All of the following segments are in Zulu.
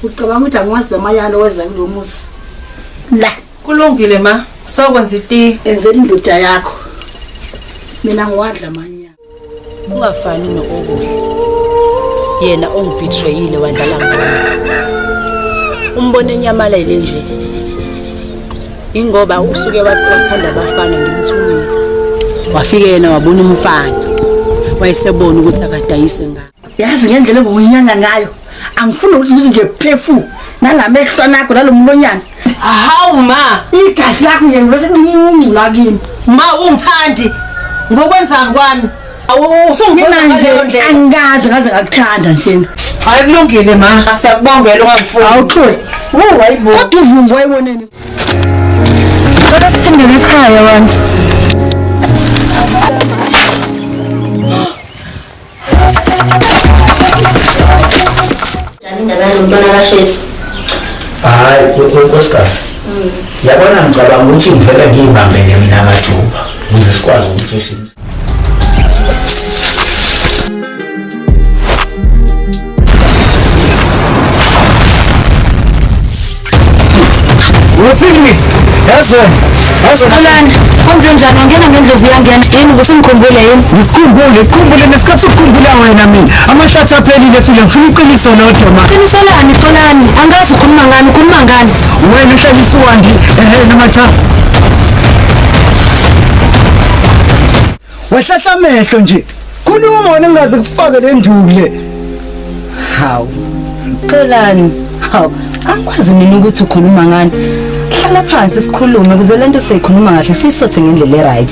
Ucabanga ukuthi angwazi lamayana weza kulo muzi. La, kulungile ma. Sokwenza iti. Enzela indoda yakho. Mina ngiwadla manya. Ungafani nokuhle. Yena ongibetrayile wadlala ngami. Umbone Ncamsile nje. Ingoba usuke wathanda abafana ngimthumile. Wafika yena wabona umfana. Wayesebona ukuthi akadayise ngani. Yazi ngendlela ngokunyanga ngayo. Angifuni ukuthi nje phefu nalamehlo nakho nalomlonyana. Hawu ma, igazi lakho nje ngilosengungula kimi. Ma ungithandi. Ngokwenzani kwami? Usungifuna nje angazi ngaze ngakuthanda nje. Hayi kulungile ma. Siyakubongela ungangifuni. Awuxoxe. Hayibo. Kodwa uvumbo wayibonene. Kodwa siphindele ekhaya wami. Indaba yomntwana kaShezi. Hayi unkosikazi. Yabona ngicabanga ukuthi ngivela ngiyibambele mina amajuba ukuze sikwazi ukuthi ushimse. Ufiki. Yes. Ulanda, kwenze njani ngena ngendlovu yangena? Yini usingikhumbule yini? Ngikhumbule nesikhathi ukukhumbula wena mina. Amashathi aphelile fika ngifuna iqiniso lodwa ma. Qiniselani xolani? Angazi ukhuluma ngani? Wena uhlelisa uWandy noma cha? Wahlahla amehlo nje. Khuluma wena ngaze kufake le ndule. Hawu. Xolani. Hawu. Angikwazi mina ukuthi ukhuluma ngani. Hlala phansi sikhulume ukuze lento siyikhuluma kahle sisothe ngendlela eright.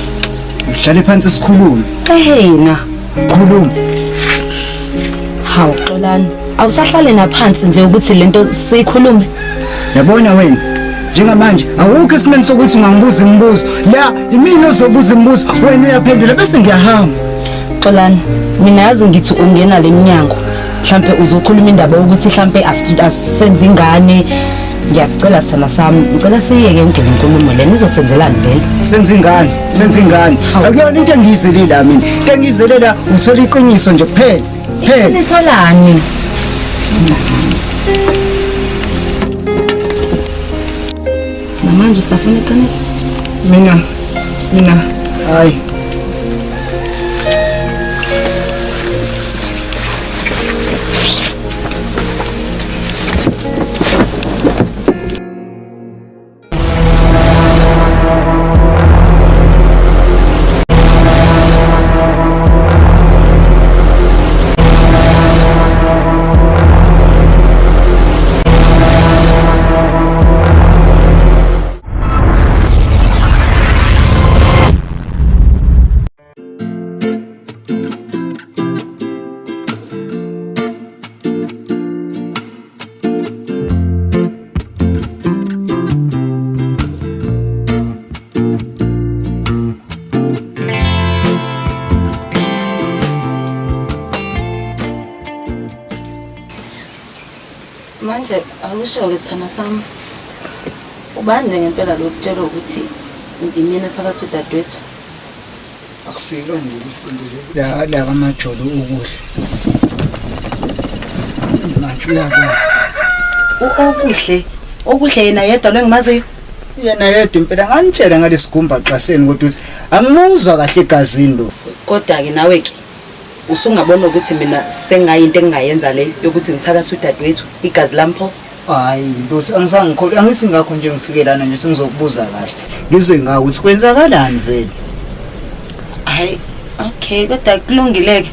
Hlale phansi sikhulume. Ehena. Khuluma. Hawu xolani. Awusahlale naphansi nje ukuthi lento siyikhulume. Yabona wena njengamanje awukho isimeni sokuthi ungangibuza imibuzo. La imini ozobuza imibuzo wena uyaphendula bese ngiyahamba. Xolani. Mina yazi ngithi ungena leminyango. Mhlambe uzokhuluma indaba ukuthi mhlambe asisenze ingane. Ngiyacela sala sami ngicela siyeke ngene inkulumo le nizosenzelani vele senze ingane akuyona into engiyizelela mina into engiyizelela uthola iqiniso nje kuphela nisolani namanje usafuna iqiniso mina hayi Manje akusho ke sana sami. Ubani ngempela lo kutshela ukuthi ngimina sakathi udadewethu. Akusilo nje ukufundile la kamajolo ukudla. Manje uyabona. Okuhle yena yedwa lengimaziyo. Yena yedwa impela nganitshela ngalesigumba xaseni kodwa uthi angimuzwa kahle egazini lo. kodwa ke nawe ke usungabona ukuthi mina sengayinto engingayenza le yokuthi ngithakatha udadewethu igazi lampho. Hayi ndothi angisangikholwa angithi ngakho nje ngifikelana nje singizokubuza kahle ngizwe ngawo ukuthi kwenzakalani vele. Hayi okay kodwa kulungileke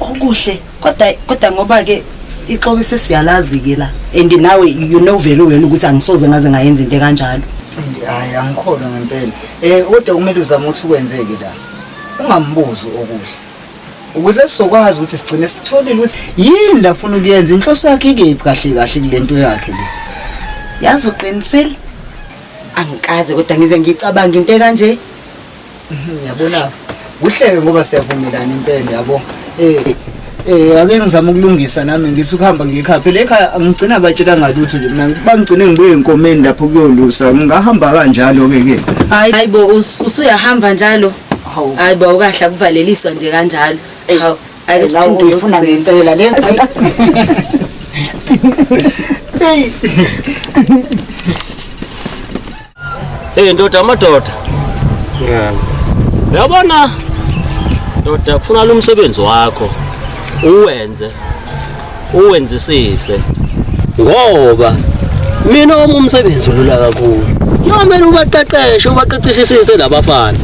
okuhle kodwa ngoba ke ixoke sesiyalazi ke la and nawe you know vele wena ukuthi angisoze ngaze ngayenza into kanjalo. Hayi angikholwa ngempela kodwa kumele uzame ukuthi ukwenzeke la ungambuzi okuhle ukuze sizokwazi ukuthi sigcine sitholile ukuthi yini la ufuna ukuyenza inhloso yakhe ikephi kahle kulento yakhe le. Yazi uqinisile angikaze kodwa ngize ngicabanga into kanje. Yabona kuhleke ngoba siyavumelana impela yabo ake ngizama ukulungisa nami ngithi ukuhamba ngikhaphe le ekhaya angigcina abatshela ngalutho nje mina bangigcine ngibuye enkomeni lapho kuyolusa ngahamba kanjalo ke hayibo usuyahamba njalo. Hayibo ukahle akuvaleliswa nje kanjalo. Hawu ake siphinde ufuna ngempela le Ndoda amadoda. Uyabona? Ndoda kufuna lo msebenzi wakho. Uwenzisise. Ngoba mina umsebenzi ulula kakhulu. Yomela ubaqeqeshisise labafana.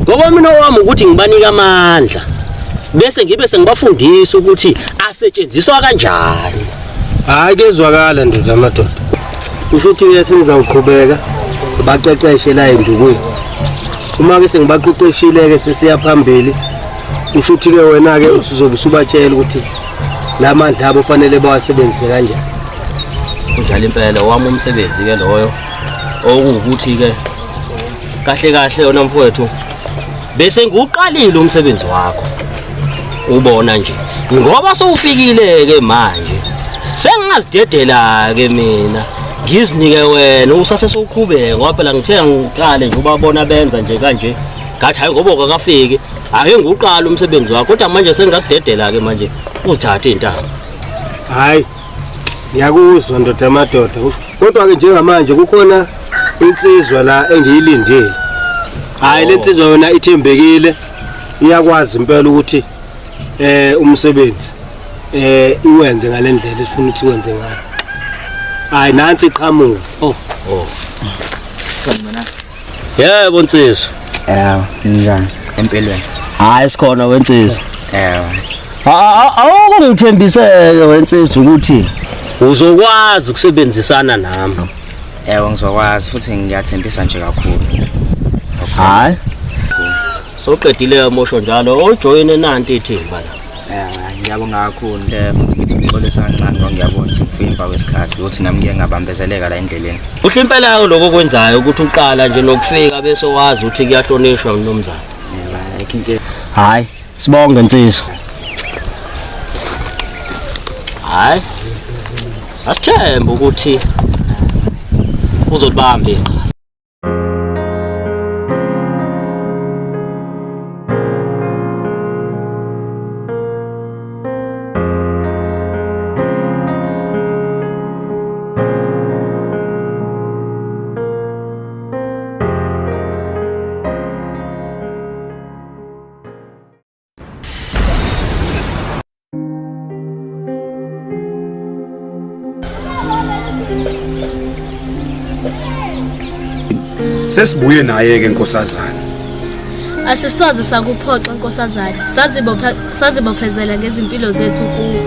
Ngoba mina wami ukuthi ngibanika amandla. Bese ngibe sengibafundisa ukuthi asetshenziswa kanjani. Hayi kezwakala ndoda amadoda. Kusho ukuthi uyasenza uqhubeka baqeqeshe la endukweni. Uma ke sengibaqeqeshile ke sesiya phambili. Kusho ukuthi ke wena ke usuzobe usubatshela ukuthi lamandla abo fanele bawasebenzise kanjani. Kunjalo impela wami umsebenzi ke loyo. Okuwukuthi ke kahle yona mfowethu bese ngiuqalile umsebenzi wakho. Ubona nje ngoba sowufikile ke manje sengingazidedela ke mina ngizinike wena usase soqhubeka ngoba phela ngithe ngiqale nje ubabona benza nje kanje ngathi hayi ngoba akafiki ake ngiuqala umsebenzi wakho kodwa manje sengingakudedela ke manje uthathe intaba. Hayi ngiyakuzwa ndoda amadoda kodwa ke njengamanje kukhona insizwa la engiyilindile. Hayi lensizwa yona ithembekile iyakwazi impela ukuthi umsebenzi iwenze ngalendlela esifuna ukuthi wenze ngayo. Hayi nansi iqhamuka. Sanibona. Yebo nsizwa. Njani empilweni? Hayi sikhona wensizwa. Awungithembiseke wensizwa ukuthi uzokwazi ukusebenzisana nami. Ngizokwazi futhi ngiyathembisa nje kakhulu. Hayi. Soqedile umosho njalo ojoyine nanti ithimba la. Ngiyabonga kakhulu futhi ngithi uxolisa kancane ngoba ngiyabona ukuthi ngifike emva kwesikhathi ukuthi nami ngeke ngabambezeleka la endleleni. Kuhle impela lokho okwenzayo ukuthi uqala nje nokufika bese wazi ukuthi kuyahlonishwa umnomzana. Hayi, sibonge nsizwa. Hayi. Asithemba ukuthi uzolibamba iqhaza. Sesibuye naye ke nkosazana. Asisoze sakuphoxa nkosazana. Sazibophezela ngezimpilo zethu kuwe.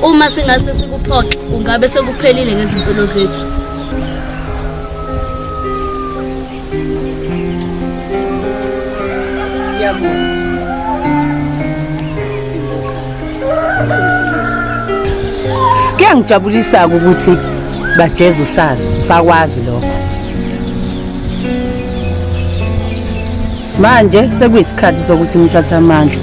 Uma singase sikuphoxe kungabe sekuphelile ngezimpilo zethu. Kuyangijabulisa ukuthi bajeza usazi, usakwazi lokho. Manje sekuyisikhathi sokuthi ngithathe amandla.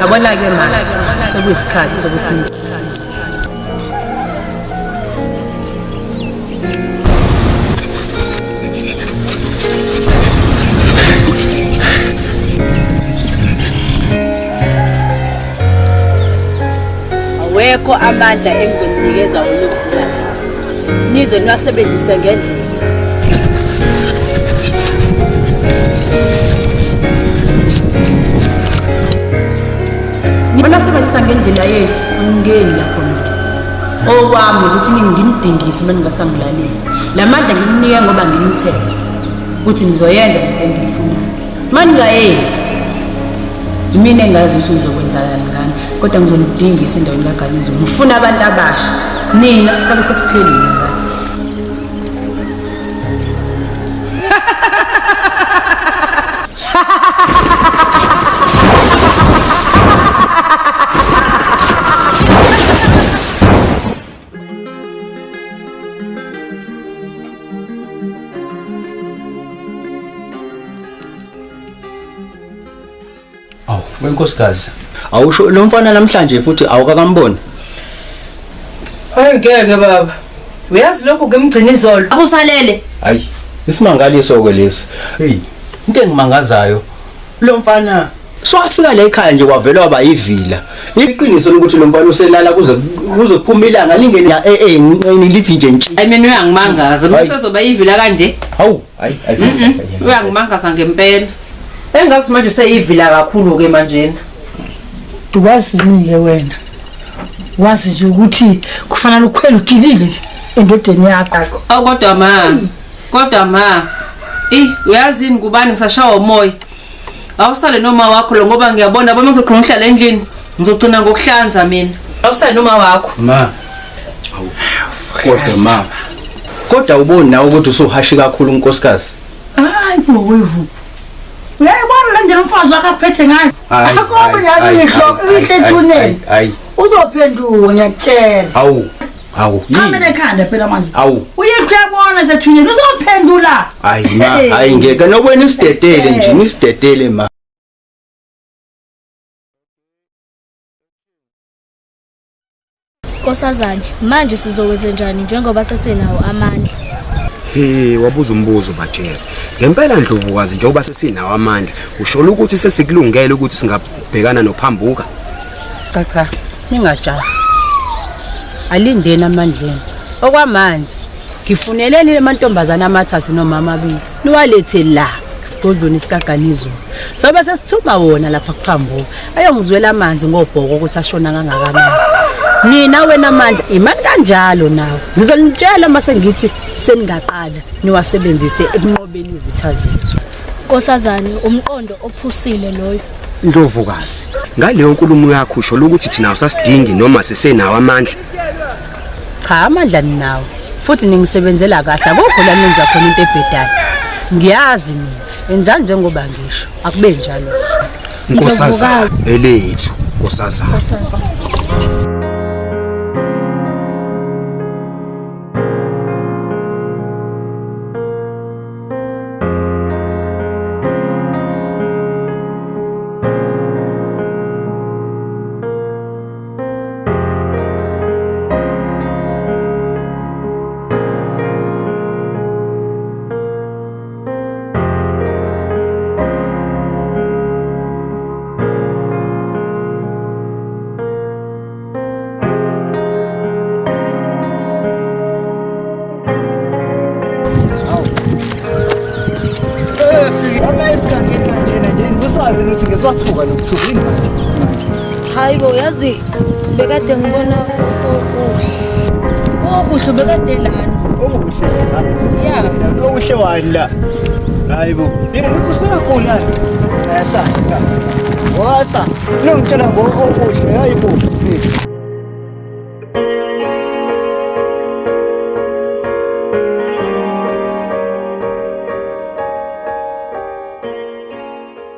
Yabona ke manje sekuyisikhathi sokuthi awekho amandla engizoninikeza wona nize niwasebenzise ngendlela. Nibona sebenzisa ngendlela yethu angingeni lapho mina. Okwami ukuthi ngimdingise mina ngingasamlaleli. Lamandla ngimnike ngoba ngimthemba ukuthi nizoyenza into engiyifunayo. Manje ngayenzi. Mina engazi ukuthi ngizokwenzana ngani kodwa ngizonidingisa endaweni kaGanizulu. Ngifuna abantu abasha. Nina kwabe sekuphelile ngani. Wenkosikazi awusho lo mfana namhlanje futhi awukakamboni. Ngeke baba. Uyazi lokho ngemgcina izolo. Abusalele. Hayi, isimangaliso ke lesi. Hey, into engimangazayo. Lo mfana swafika la ekhaya nje kwavela waba yivila. Iqiniso lokuthi lo mfana uselala kuze kuphuma ilanga lingene lithi nje ntshi. Hayi mina uyangimangaza, bese soba yivila kanje. Hawu, hayi. Uyangimangaza ngempela. Engazi manje useyivila kakhulu ke manje. Duwazi nike wena. Wazi nje ukuthi kufanele ukhwele ugilile nje endodeni yakho. Kodwa ma. Uyazi ngubani ngisashawa umoya. Awusale noma wakho lo ngoba ngiyabona baba ngizoqhubeka ngihlala endlini. Ngizogcina ngokuhlanza mina. Awusale noma wakho. Ma. Kodwa ma. Kodwa uboni nawe ukuthi usuhashi kakhulu unkosikazi. Hayi bowevu. Uyayibona la nje umfazi wakhe aphethe ngayo. Akho yazi ihloko ihlethunene. Uzophenduka ngiyakutshela. Hawu. Kamene ekhanda phela manje. Hawu. Uyakuyabona sethunene uzophendula. Hayi ma, hayi ngeke nokwena isidedele nje, isidedele ma. Nkosazane, manje sizokwenza njani njengoba sesenawo amandla? Wabuza umbuzo bajezi. Ngempela Ndlovukazi njengoba sesinawo amandla, usho ukuthi sesikulungele ukuthi singabhekana noPhambuka. Cha, ningajahi. Alindeni amandleni. Okwamanje ngifuneleni le mantombazana amathathu nomama abili. Niwalethe la sigodlweni sikaGanizulu. Sobe sesithuma wona lapha kuPhambuka. Ayongizwela amanzi ngobhoko ukuthi ashona kangakanani. Nina wena amandla imali kanjalo nawe. Ngizonitshela mase ngithi seningaqala niwasebenzise ekunqobeni izitha zethu. Nkosazane, umqondo ophusile loyo. Ndlovukazi, ngaleyo nkulumo yakho usho ukuthi thina usasidingi noma sisenawo amandla. Cha, amandla ninawo. Futhi ningisebenzela kahle akukho la nenza khona into ebhedayo. Ngiyazi mina, enzani njengoba ngisho. Akube njalo. Nkosazana, elethu, nkosazana. Hayi bo yazi bekade ngibona okuhle bekade lana okuhle wani la hayi bo yini kusona khona wasa ngitshela ngokuhle hayi bo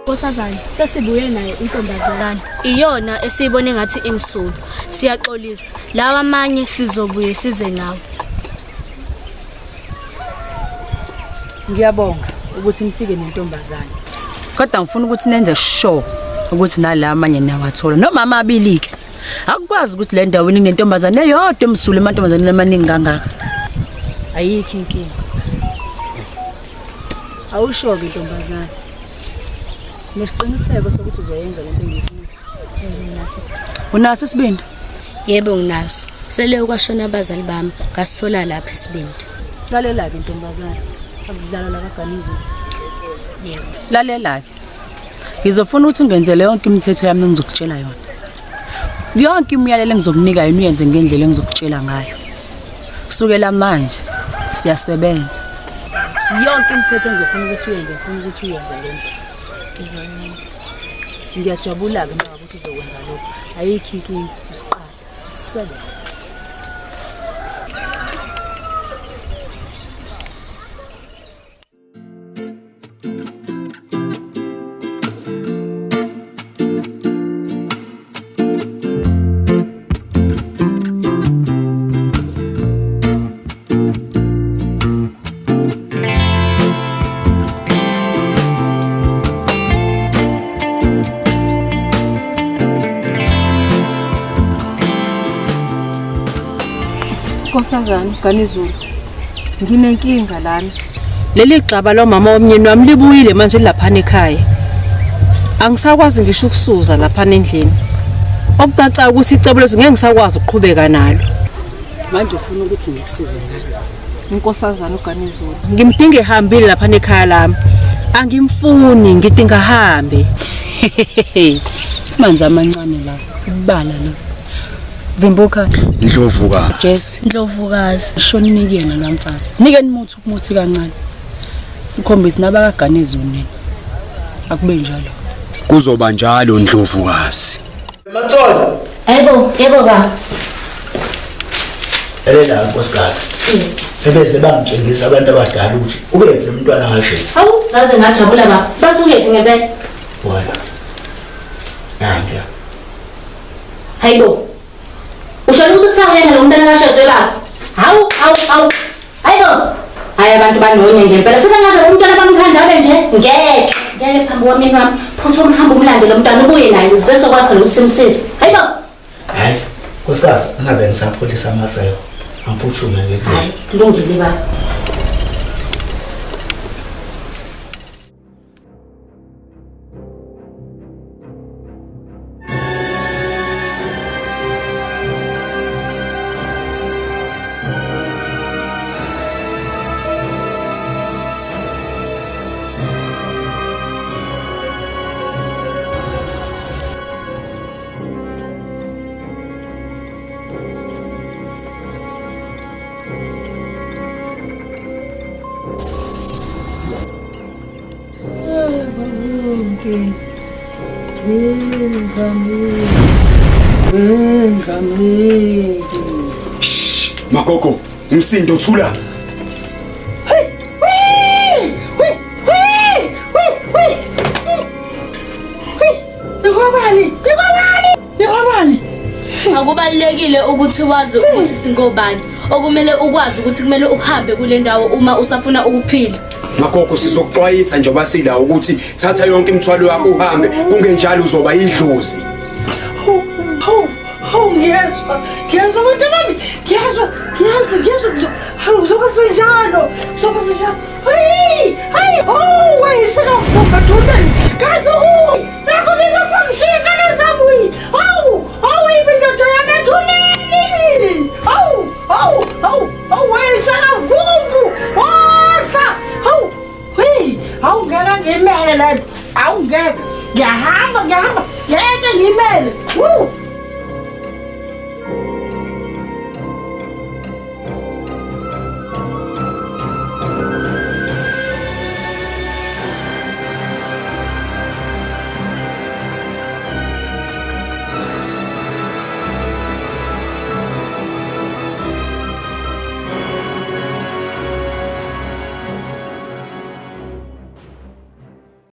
Nkosazane, sesibuye naye intombazana. Iyona esiyibone ngathi imsulu. Siyaxolisa. Lawa amanye sizobuye size nawe. Ngiyabonga ukuthi nifike nentombazane. Kodwa ngifuna ukuthi nenze sure ukuthi nala amanye nawathola noma amabili ke. Akukwazi ukuthi le ndawo inentombazane eyodwa emsulu emantombazane amaningi kangaka. Ayikho inkinga. Awusho ke intombazane. Nesiqiniseko sokuthi uzoyenza lento engiyifuna. Unaso isibindi? Yebo nginaso. Sele ukwashona abazali bami, ngasithola lapha isibindi. Lalela ke intombazane. Akudlala la kaGanizulu. Yebo. Lalela ke. Ngizofuna ukuthi ungenzele yonke imithetho yami engizokutshela yona. Yonke imiyalelo engizokunika yona uyenze ngendlela engizokutshela ngayo. Kusukela manje siyasebenza. Yonke imithetho engizofuna ukuthi uyenze, ngifuna ukuthi uyenze ngendlela. Ngiyajabula ke ngoba ukuthi uzokwenza lokho. Ayikho inkinga, usiqala. Sisebenza. Nkosazana Ganizulu. Nginenkinga lana. Leli gxaba lomama womnyeni wami libuyile manje lapha ekhaya. Angisakwazi ngisho ukusuza lapha endlini. Okucaca ukuthi icebo lezi ngeke ngisakwazi ukuqhubeka nalo. Manje ufuna ukuthi ngikusize ngalo. Nkosazana uGanizulu. Ngimdinga ehambile lapha ekhaya lami. Angimfuni ngidinga hambe. Manzi amancane la. Ubala lo. Phambuka. Ndlovukazi. Yes, Ndlovukazi. Shoni nikena lwamfazi. Nike umuthi kancane. Ukhombisa naba kaGanizulu nini. Akube njalo. Kuzoba njalo Ndlovukazi. Matsolo. Yebo ba. Elela nkosikazi. Sebeze bangitshengisa abantu abadala ukuthi ukephi umntwana ngashe. Hawu, ngaze ngajabula ba. Basukephi ngempela? Wala. Nanja. Hayibo. Ushaya ukuthi kusawuyena lo mntwana kashezwe baba. Hawu. Hayibo. Hayi abantu banonye ngempela. Sebengaze umntwana bamkhandale nje. Ngeke phambi kwami wami. Phutha umhamba umlande lo mntwana ubuye naye zesokwazi phela usimsisi. Hayibo. Hayi, nkosikazi ngabe ngisapholisa amaseko. Amphuthume ngeke. Hayi, kulungile ba. Makoko, umsindo thula. Akubalekile ukuthi wazi ukuthi singobani. Okumele ukwazi ukuthi kumele uhambe kule ndawo uma usafuna ukuphila. Makoko sizokuxwayisa njengoba sila ukuthi thatha yonke imithwalo yakho uhambe kungenjalo uzoba idlozi. Ngiyezwa bantu bami. Ngiyezwa. Hawu sokusenjalo. Hayi. Wayiseka ngoba thundeni. Kazo. Nakho